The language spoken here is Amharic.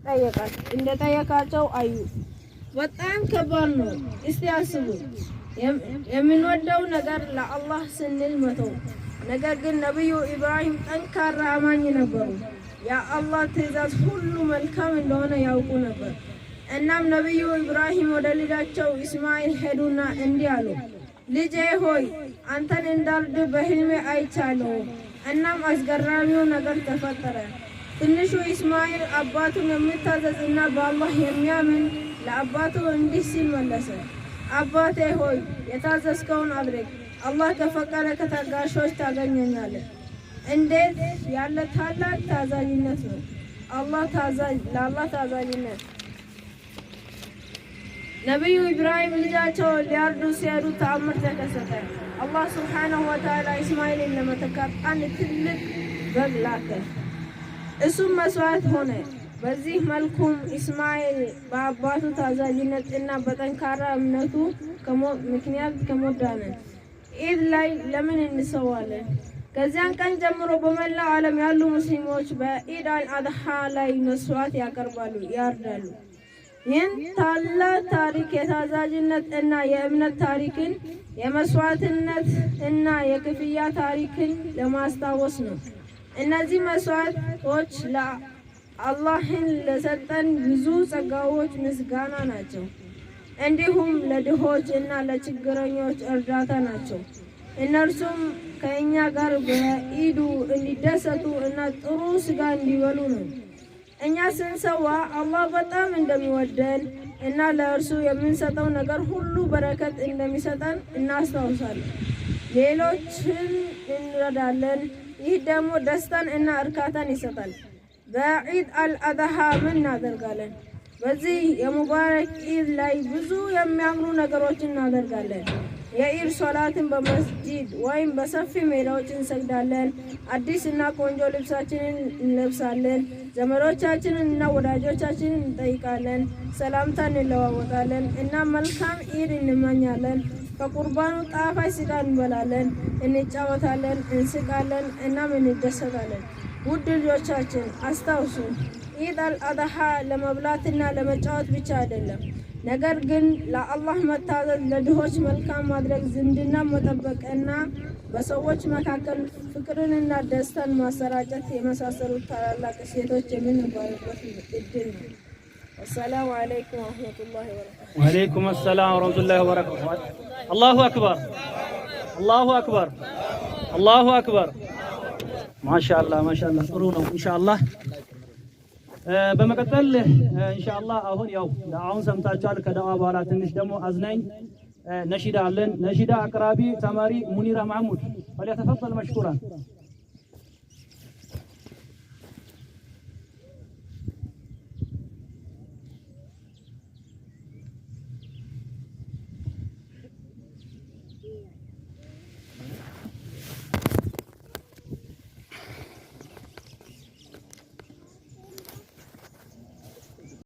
ጠየቃቸው እንደጠየቃቸው አዩ። በጣም ከባድ ነው። እስቲ አስቡ። የምንወደው ነገር ለአላህ ስንል መተው። ነገር ግን ነብዩ ኢብራሂም ጠንካራ አማኝ ነበሩ። የአላህ ትእዛዝ ሁሉ መልካም እንደሆነ ያውቁ ነበር። እናም ነብዩ ኢብራሂም ወደ ልጃቸው ኢስማኤል ሄዱና እንዲህ አሉ፣ ልጄ ሆይ አንተን እንዳርድ በህልሜ አይቻለሁ። እናም አስገራሚው ነገር ተፈጠረ። ትንሹ ኢስማኤል አባቱን የሚታዘዝና በአላህ የሚያምን ለአባቱ እንዲህ ሲል መለሰ፣ አባቴ ሆይ የታዘዝከውን አድርግ፣ አላህ ከፈቀደ ከታጋሾች ታገኘኛለህ። እንዴት ያለ ታላቅ ታዛዥነት ነው! ለአላህ ታዛዥነት። ነብዩ ኢብራሂም ልጃቸው ሊያርዱ ሲሄዱ ተአምር ተከሰተ። አላህ ሱብሓነሁ ወተዓላ ኢስማኤልን ለመተካት አንድ ትልቅ በግ ላከ። እሱም መስዋዕት ሆነ። በዚህ መልኩም ኢስማኤል በአባቱ ታዛዥነት እና በጠንካራ እምነቱ ምክንያት ከሞት ዳነ። ኢድ ላይ ለምን እንሰዋለን? ከዚያን ቀን ጀምሮ በመላው ዓለም ያሉ ሙስሊሞች በኢድ አልአድሃ ላይ መስዋዕት ያቀርባሉ፣ ያርዳሉ። ይህን ታላቅ ታሪክ የታዛዥነት እና የእምነት ታሪክን፣ የመስዋዕትነት እና የክፍያ ታሪክን ለማስታወስ ነው። እነዚህ መስዋዕቶች ለአላህን ለሰጠን ብዙ ጸጋዎች ምስጋና ናቸው። እንዲሁም ለድሆች እና ለችግረኞች እርዳታ ናቸው። እነርሱም ከእኛ ጋር በኢዱ እንዲደሰቱ እና ጥሩ ስጋ እንዲበሉ ነው። እኛ ስንሰዋ አላህ በጣም እንደሚወደን እና ለእርሱ የምንሰጠው ነገር ሁሉ በረከት እንደሚሰጠን እናስታውሳለን። ሌሎችን እንረዳለን። ይህ ደግሞ ደስታን እና እርካታን ይሰጣል። በኢድ አልአድሃ ምን እናደርጋለን? በዚህ የሙባረክ ኢድ ላይ ብዙ የሚያምሩ ነገሮችን እናደርጋለን። የኢድ ሶላትን በመስጂድ ወይም በሰፊ ሜዳዎች እንሰግዳለን። አዲስ እና ቆንጆ ልብሳችንን እንለብሳለን። ዘመዶቻችንን እና ወዳጆቻችንን እንጠይቃለን። ሰላምታ እንለዋወጣለን እና መልካም ኢድ እንመኛለን። ከቁርባኑ ጣፋጭ ስጋ እንበላለን፣ እንጫወታለን፣ እንስቃለን እናም እንደሰታለን። ውድ ልጆቻችን አስታውሱ፣ ኢድ አልአድሃ ለመብላትና ለመጫወት ብቻ አይደለም። ነገር ግን ለአላህ መታዘዝ፣ ለድሆች መልካም ማድረግ፣ ዝምድና መጠበቅና በሰዎች መካከል ፍቅርንና ደስታን ማሰራጨት የመሳሰሉት ታላላቅ እሴቶች የምንባልበት እድል ነው። السلام عليكم ورحمة الله وبركاته. وعليكم السلام ورحمة الله وبركاته. الله أكبر الله أكبر الله أكبر. ما شاء الله ما شاء الله. ጥሩነው ኢንሻአላህ። በመቀጠል ኢንሻአላህ አሁን ያው ዳዓውን ሰምታችኋል። ከዳዋ በኋላ ትንሽ ደግሞ አዝናኝ ነሺዳ አለን። ነሺዳ አቅራቢ ተማሪ ሙኒራ ማህሙድ ፈሊተፈضل مشكورا.